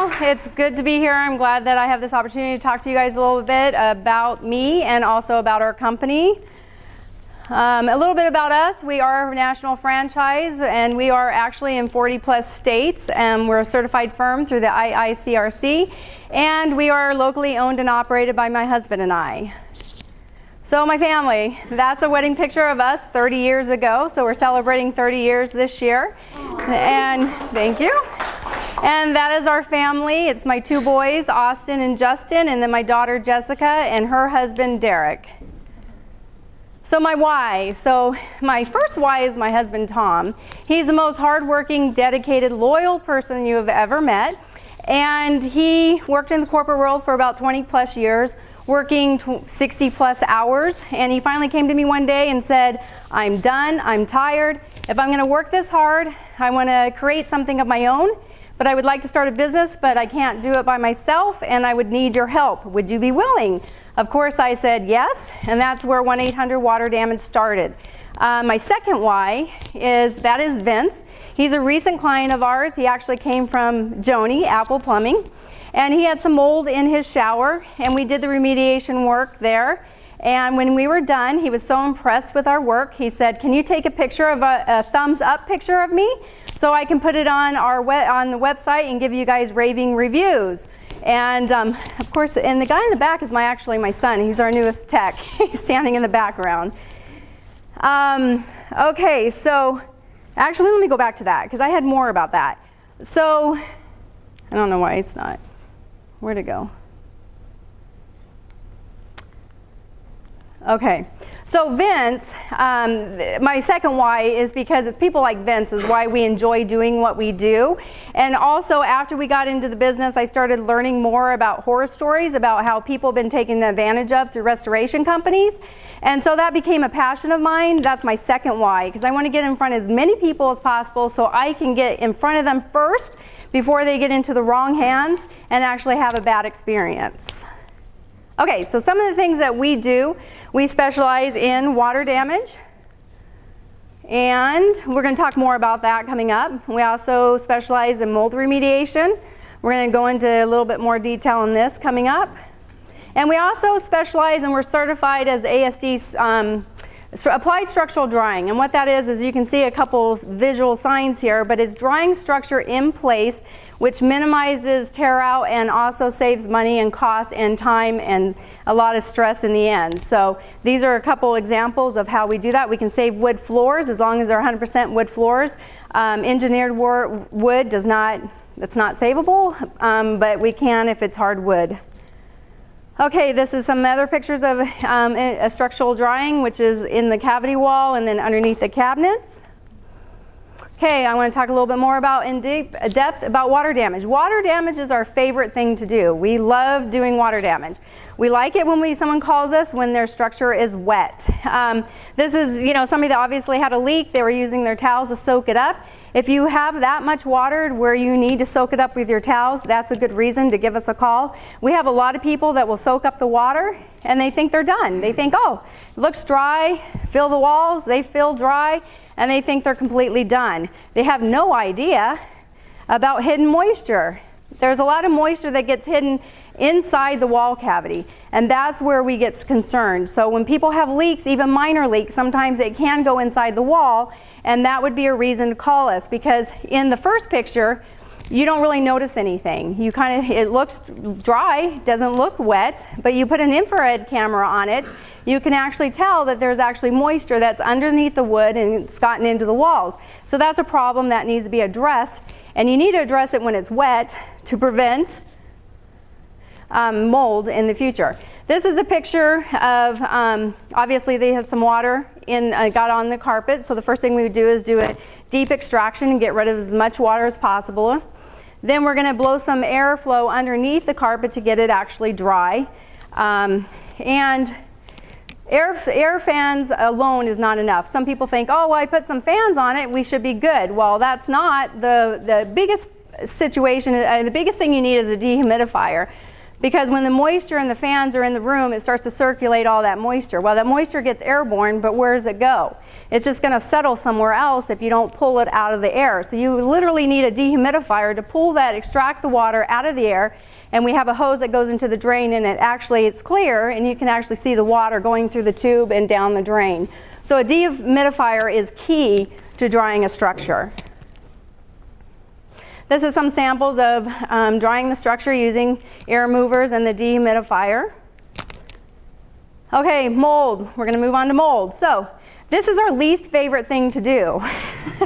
Well, it's good to be here. I'm glad that I have this opportunity to talk to you guys a little bit about me and also about our company. A little bit about us. We are a national franchise, and we are actually in 40 plus states, and we're a certified firm through the IICRC, and we are locally owned and operated by my husband and I. So my family, that's a wedding picture of us 30 years ago, so we're celebrating 30 years this year. And thank you. And that is our family. It's my two boys, Austin and Justin, and then my daughter Jessica and her husband Derek. So my why. So my first why is my husband Tom. He's the most hardworking, dedicated, loyal person you have ever met. And he worked in the corporate world for about 20 plus years, working 60 plus hours. And he finally came to me one day and said, I'm done, I'm tired. If I'm gonna work this hard, I wanna create something of my own, but I would like to start a business, but I can't do it by myself, and I would need your help. Would you be willing? Of course, I said yes, and that's where 1-800-WATER-DAMAGE started. My second why is Vince. He's a recent client of ours. He actually came from Joni, Apple Plumbing, and he had some mold in his shower, and we did the remediation work there. And when we were done, he was so impressed with our work, he said, can you take a picture of a thumbs up picture of me so I can put it on on the website and give you guys raving reviews? And of course, and the guy in the back is actually my son. He's our newest tech. He's standing in the background. Okay, so actually let me go back to that because I had more about that. So I don't know why it's not. Where'd it go? Okay, so Vince, my second why is because it's people like Vince is why we enjoy doing what we do. And also after we got into the business, I started learning more about horror stories, about how people have been taken advantage of through restoration companies. And so that became a passion of mine. That's my second why, because I want to get in front of as many people as possible so I can get in front of them first before they get into the wrong hands and actually have a bad experience. Okay, so some of the things that we do, we specialize in water damage, and we're going to talk more about that coming up. We also specialize in mold remediation. We're going to go into a little bit more detail on this coming up. And we also specialize and we're certified as ASD applied structural drying. And what that is you can see a couple visual signs here, but it's drying structure in place, which minimizes tear out and also saves money and cost and time and a lot of stress in the end. So these are a couple examples of how we do that. We can save wood floors as long as they're 100% wood floors. Engineered wood it's not savable, but we can if it's hard wood. Okay, this is some other pictures of a structural drying, which is in the cavity wall and then underneath the cabinets. Okay, I want to talk a little bit more about depth about water damage. Water damage is our favorite thing to do. We love doing water damage. We like it when someone calls us when their structure is wet. This is, somebody that obviously had a leak. They were using their towels to soak it up. If you have that much water where you need to soak it up with your towels, that's a good reason to give us a call. We have a lot of people that will soak up the water and they think they're done. They think, oh, it looks dry, feel the walls, they feel dry, and they think they're completely done. They have no idea about hidden moisture. There's a lot of moisture that gets hidden inside the wall cavity, and that's where we get concerned. So when people have leaks, even minor leaks, sometimes it can go inside the wall, and that would be a reason to call us, because in the first picture, you don't really notice anything. It looks dry, doesn't look wet, but you put an infrared camera on it, you can actually tell that there's actually moisture that's underneath the wood and it's gotten into the walls. So that's a problem that needs to be addressed, and you need to address it when it's wet to prevent mold in the future. This is a picture of, obviously they had some water got on the carpet, so the first thing we would do is do a deep extraction and get rid of as much water as possible. Then we're going to blow some airflow underneath the carpet to get it actually dry. And air fans alone is not enough. Some people think, oh, well, I put some fans on it, we should be good. Well, that's not the biggest situation. The biggest thing you need is a dehumidifier. Because when the moisture and the fans are in the room, it starts to circulate all that moisture. Well, that moisture gets airborne, but where does it go? It's just going to settle somewhere else if you don't pull it out of the air. So you literally need a dehumidifier to pull that, extract the water out of the air. And we have a hose that goes into the drain, and it's clear, and you can actually see the water going through the tube and down the drain. So a dehumidifier is key to drying a structure. This is some samples of drying the structure using air movers and the dehumidifier. Okay, mold. We're going to move on to mold. So this is our least favorite thing to do.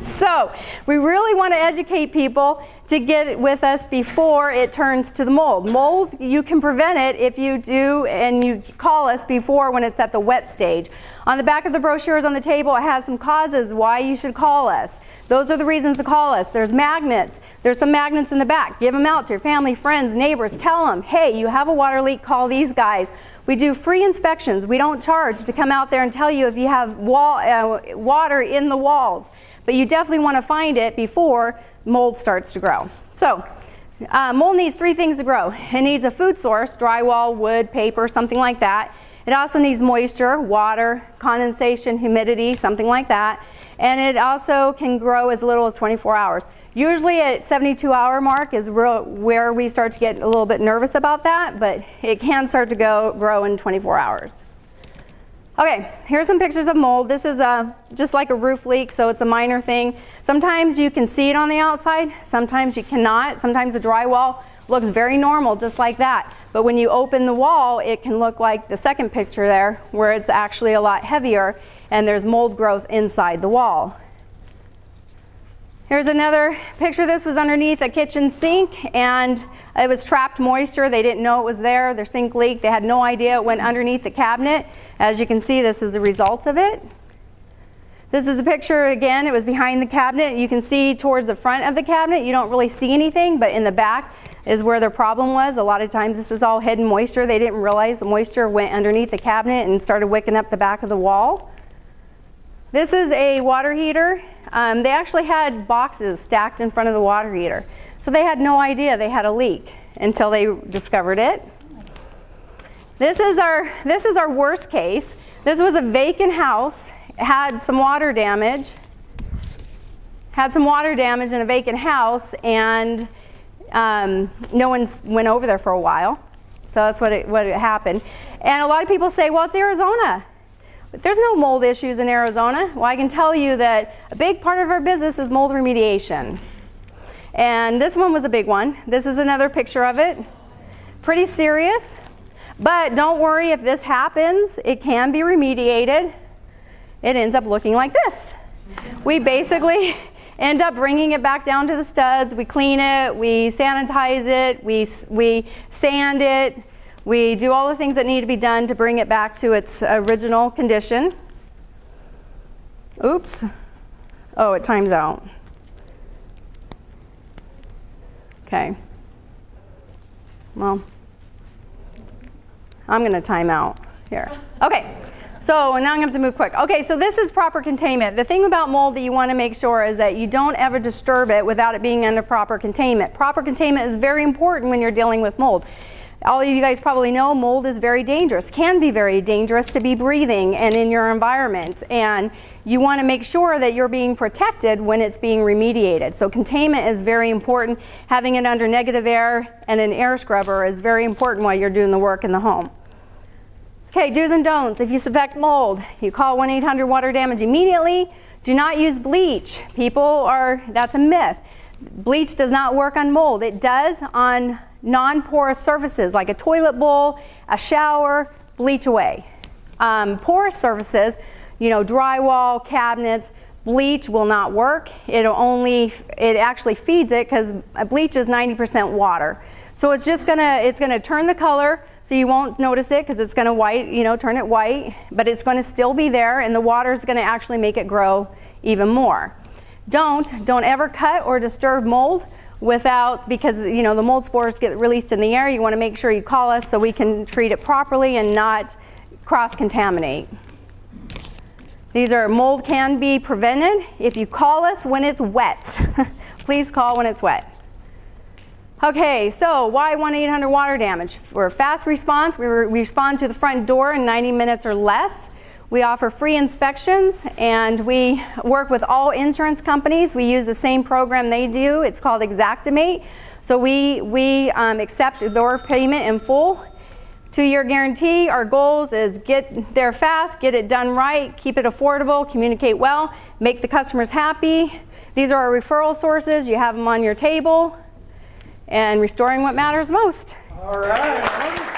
So we really want to educate people to get it with us before it turns to the mold. Mold, you can prevent it if you do and you call us before when it's at the wet stage. On the back of the brochures on the table, it has some causes why you should call us. Those are the reasons to call us. There's magnets. There's some magnets in the back. Give them out to your family, friends, neighbors. Tell them, hey, you have a water leak, call these guys. We do free inspections. We don't charge to come out there and tell you if you have water in the walls. But you definitely want to find it before mold starts to grow. So mold needs three things to grow. It needs a food source, drywall, wood, paper, something like that. It also needs moisture, water, condensation, humidity, something like that. And it also can grow as little as 24 hours. Usually at 72-hour mark is where we start to get a little bit nervous about that, but it can start to grow in 24 hours. Okay, here's some pictures of mold. This is just like a roof leak, so it's a minor thing. Sometimes you can see it on the outside, sometimes you cannot. Sometimes the drywall looks very normal, just like that. But when you open the wall, it can look like the second picture there, where it's actually a lot heavier, and there's mold growth inside the wall. Here's another picture. This was underneath a kitchen sink, and it was trapped moisture. They didn't know it was there. Their sink leaked. They had no idea it went underneath the cabinet. As you can see, this is the result of it. This is a picture, again, it was behind the cabinet. You can see towards the front of the cabinet, you don't really see anything, but in the back is where their problem was. A lot of times this is all hidden moisture. They didn't realize the moisture went underneath the cabinet and started wicking up the back of the wall. This is a water heater. They actually had boxes stacked in front of the water heater. So they had no idea they had a leak until they discovered it. This is our worst case. This was a vacant house, had some water damage in a vacant house, and no one went over there for a while. So that's what happened. And a lot of people say, well, it's Arizona. But there's no mold issues in Arizona. Well, I can tell you that a big part of our business is mold remediation. And this one was a big one. This is another picture of it. Pretty serious. But don't worry, if this happens, it can be remediated. It ends up looking like this. We basically end up bringing it back down to the studs. We clean it, we sanitize it, we sand it. We do all the things that need to be done to bring it back to its original condition. Oops. Oh, it times out. Okay. Well, I'm going to time out here. Okay. So now I'm going to have to move quick. Okay, so this is proper containment. The thing about mold that you want to make sure is that you don't ever disturb it without it being under proper containment. Proper containment is very important when you're dealing with mold. All of you guys probably know mold is very dangerous, can be very dangerous to be breathing and in your environment. And you want to make sure that you're being protected when it's being remediated. So containment is very important. Having it under negative air and an air scrubber is very important while you're doing the work in the home. Okay, do's and don'ts. If you suspect mold, you call 1-800-WATER DAMAGE immediately. Do not use bleach. That's a myth. Bleach does not work on mold. It does on non-porous surfaces like a toilet bowl, a shower, bleach away. Porous surfaces, drywall, cabinets, bleach will not work. It actually feeds it because bleach is 90% water. So it's gonna turn the color, so you won't notice it because it's gonna turn it white, but it's gonna still be there, and the water is gonna actually make it grow even more. Don't ever cut or disturb mold because the mold spores get released in the air. You want to make sure you call us so we can treat it properly and not cross-contaminate. Mold can be prevented if you call us when it's wet. Please call when it's wet. Okay, so why 1-800 water damage? For fast response, we respond to the front door in 90 minutes or less. We offer free inspections, and we work with all insurance companies. We use the same program they do. It's called Xactimate. So we accept their payment in full. 2-year guarantee. Our goals is get there fast, get it done right, keep it affordable, communicate well, make the customers happy. These are our referral sources. You have them on your table. And restoring what matters most. All right.